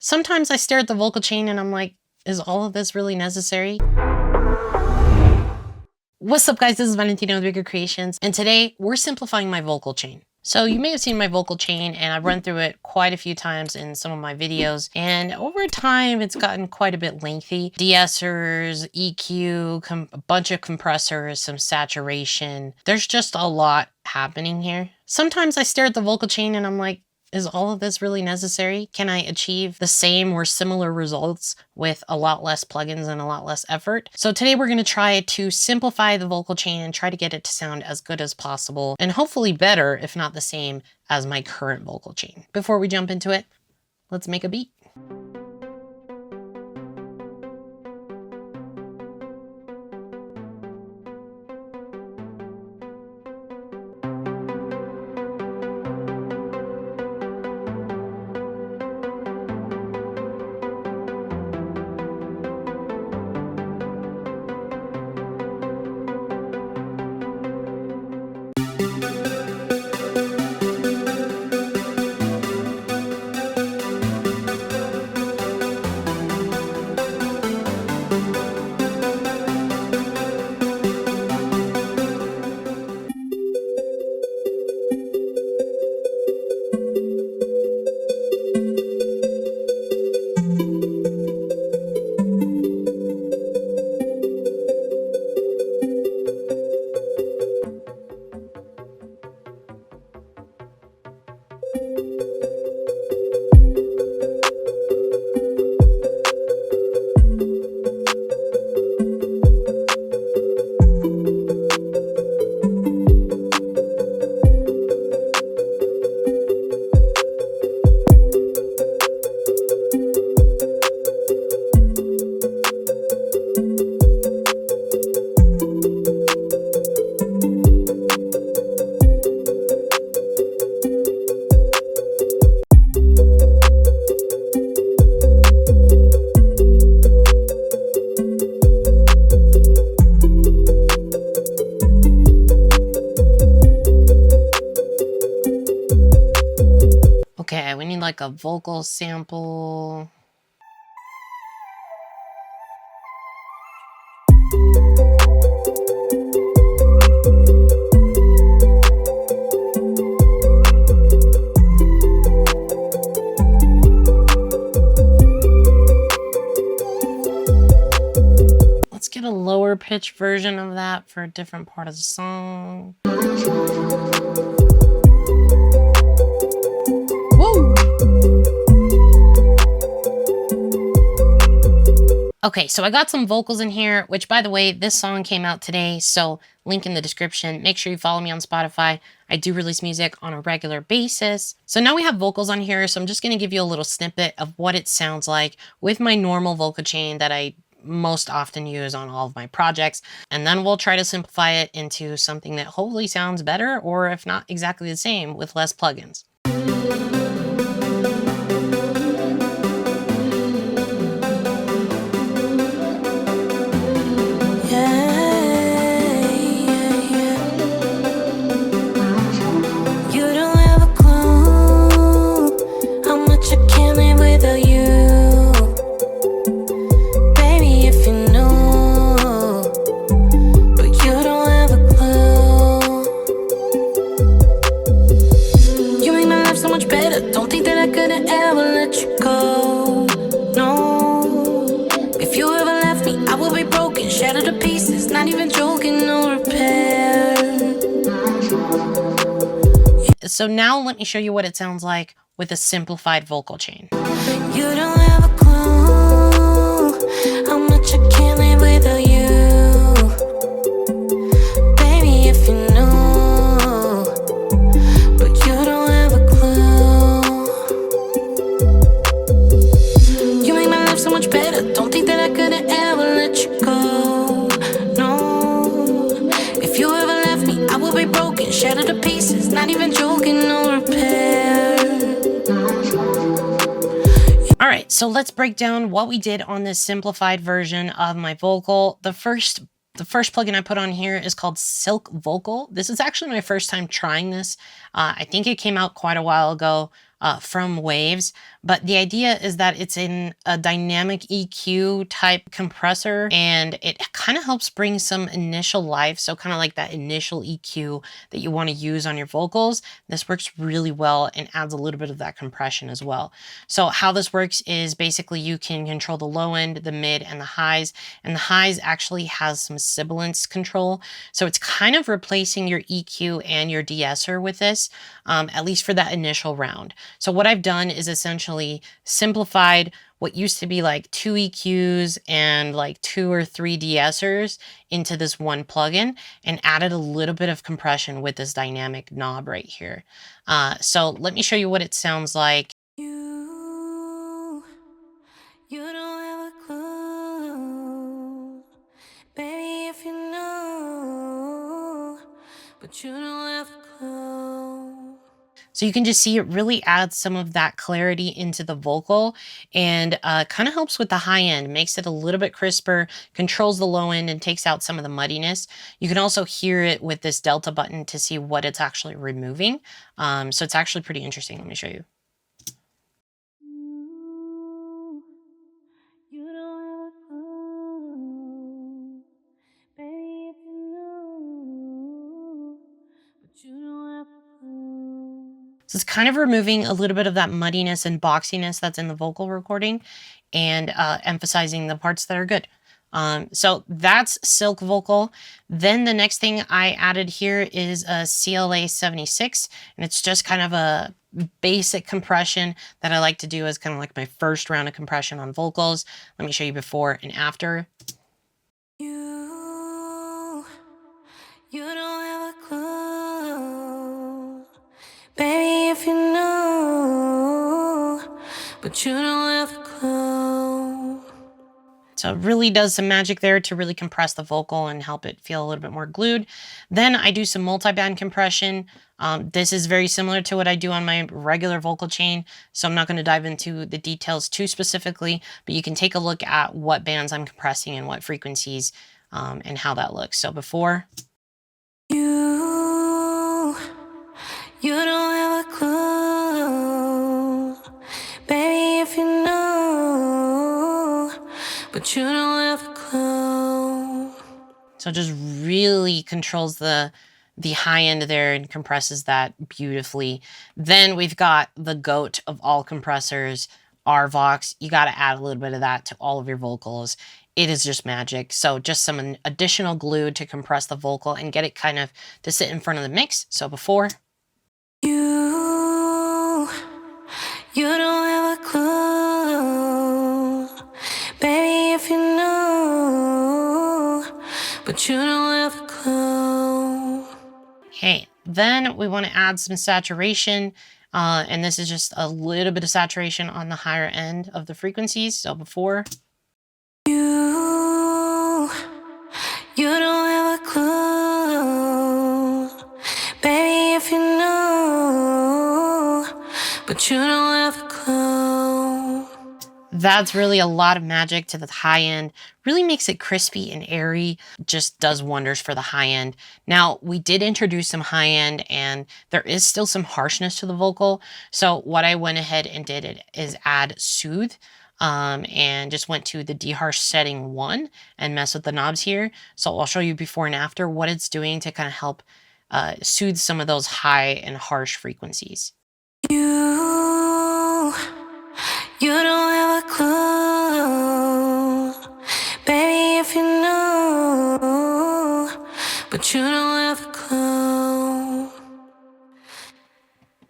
Sometimes I stare at the vocal chain and I'm like, is all of this really necessary? What's up, guys? This is Valentina with Bigger Creations, and today we're simplifying my vocal chain. So you may have seen my vocal chain, and I've run through it quite a few times in some of my videos, and over time it's gotten quite a bit lengthy. De-essers, EQ, a bunch of compressors, some saturation. There's just a lot happening here. Sometimes I stare at the vocal chain and I'm like, is all of this really necessary? Can I achieve the same or similar results with a lot less plugins and a lot less effort? So today we're going to try to simplify the vocal chain and try to get it to sound as good as possible, and hopefully better, if not the same, as my current vocal chain. Before we jump into it, let's make a beat. Okay, we need like a vocal sample. Let's get a lower pitch version of that for a different part of the song. Okay, so I got some vocals in here, which, by the way, this song came out today, so link in the description. Make sure you follow me on Spotify. I do release music on a regular basis. So now we have vocals on here, so I'm just going to give you a little snippet of what it sounds like with my normal vocal chain that I most often use on all of my projects, and then we'll try to simplify it into something that hopefully sounds better, or if not exactly the same, with less plugins. Shattered to pieces, not even joking, no repair. So now let me show you what it sounds like with a simplified vocal chain. You don't have a clue how much I can't live without you. Baby, if you knew, but you don't have a clue. You make my life so much better. Don't think that I could have ever let you go. Shattered to pieces, not even joking, no repair. All right, so let's break down what we did on this simplified version of my vocal. The first plugin I put on here is called Silk Vocal. This is actually my first time trying this. I think it came out quite a while ago. from waves. But the idea is that it's in a dynamic EQ type compressor, and it kind of helps bring some initial life. So kind of like that initial EQ that you want to use on your vocals. This works really well and adds a little bit of that compression as well. So how this works is basically you can control the low end, the mid, and the highs. And the highs actually has some sibilance control. So it's kind of replacing your EQ and your de-esser with this, at least for that initial round. So what I've done is essentially simplified what used to be like 2 EQs and like 2 or 3 de-essers into this one plugin and added a little bit of compression with this dynamic knob right here. So let me show you what it sounds like. You don't have a clue, baby, if you know, but you don't have a clue. So you can just see it really adds some of that clarity into the vocal and kind of helps with the high end, makes it a little bit crisper, controls the low end and takes out some of the muddiness. You can also hear it with this delta button to see what it's actually removing. So it's actually pretty interesting. Let me show you. You don't have a clue, baby, if you know, but you don't have a clue. So it's kind of removing a little bit of that muddiness and boxiness that's in the vocal recording and emphasizing the parts that are good. So that's Silk Vocal. Then the next thing I added here is a CLA 76, and it's just kind of a basic compression that I like to do as kind of like my first round of compression on vocals. Let me show you before and after. You don't have a clue, baby, if you know, but you don't have a clue. So it really does some magic there to really compress the vocal and help it feel a little bit more glued. Then I do some multi-band compression. This is very similar to what I do on my regular vocal chain, so I'm not going to dive into the details too specifically, but you can take a look at what bands I'm compressing and what frequencies and how that looks. So before. You don't have a clue, baby, if you know, but you don't have a clue. So it just really controls the high end there and compresses that beautifully. Then we've got the GOAT of all compressors, RVox. You got to add a little bit of that to all of your vocals. It is just magic. So just some additional glue to compress the vocal and get it kind of to sit in front of the mix. So before. You don't have a clue, baby, if you know, but you don't have a clue. Okay, then we want to add some saturation, and this is just a little bit of saturation on the higher end of the frequencies. So before. You don't have a clue, baby, if you know, but you don't have a clue. That's really a lot of magic to the high end, really makes it crispy and airy, just does wonders for the high end. Now, we did introduce some high end and there is still some harshness to the vocal. So what I went ahead and did is add Soothe. And just went to the deharsh setting 1 and mess with the knobs here. So I'll show you before and after what it's doing to kind of help soothe some of those high and harsh frequencies. You don't have a clue, baby, if you know, but you don't have a clue.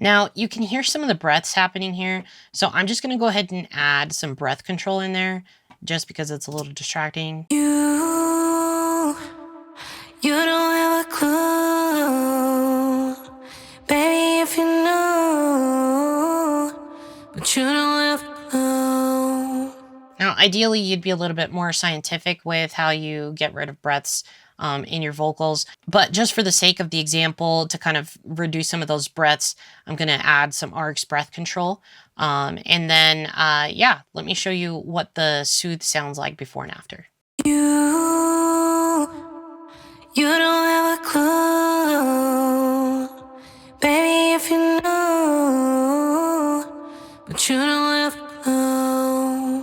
Now, you can hear some of the breaths happening here, so I'm just going to go ahead and add some breath control in there, just because it's a little distracting. You don't have a clue, baby, if you know, but you don't have a clue. Now, ideally, you'd be a little bit more scientific with how you get rid of breaths in your vocals. But just for the sake of the example, to kind of reduce some of those breaths, I'm going to add some RX breath control. And then, yeah, let me show you what the Soothe sounds like before and after. You don't have a clue, baby, if you know, you don't have a clue.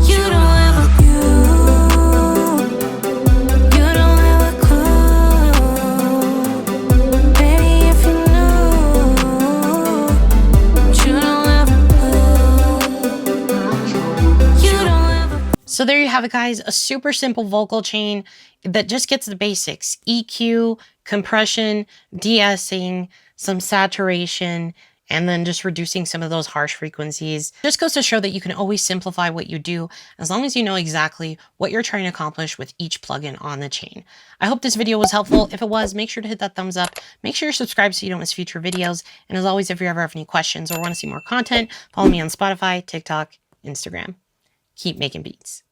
You don't have a clue. You don't have a clue. Baby, if you knew, but you don't have a clue. You don't have a So there you have it, guys. A super simple vocal chain that just gets the basics: EQ, compression, de-essing, some saturation, and then just reducing some of those harsh frequencies. Just goes to show that you can always simplify what you do as long as you know exactly what you're trying to accomplish with each plugin on the chain. I hope this video was helpful. If it was, make sure to hit that thumbs up. Make sure you're subscribed so you don't miss future videos. And as always, if you ever have any questions or want to see more content, follow me on Spotify, TikTok, Instagram. Keep making beats.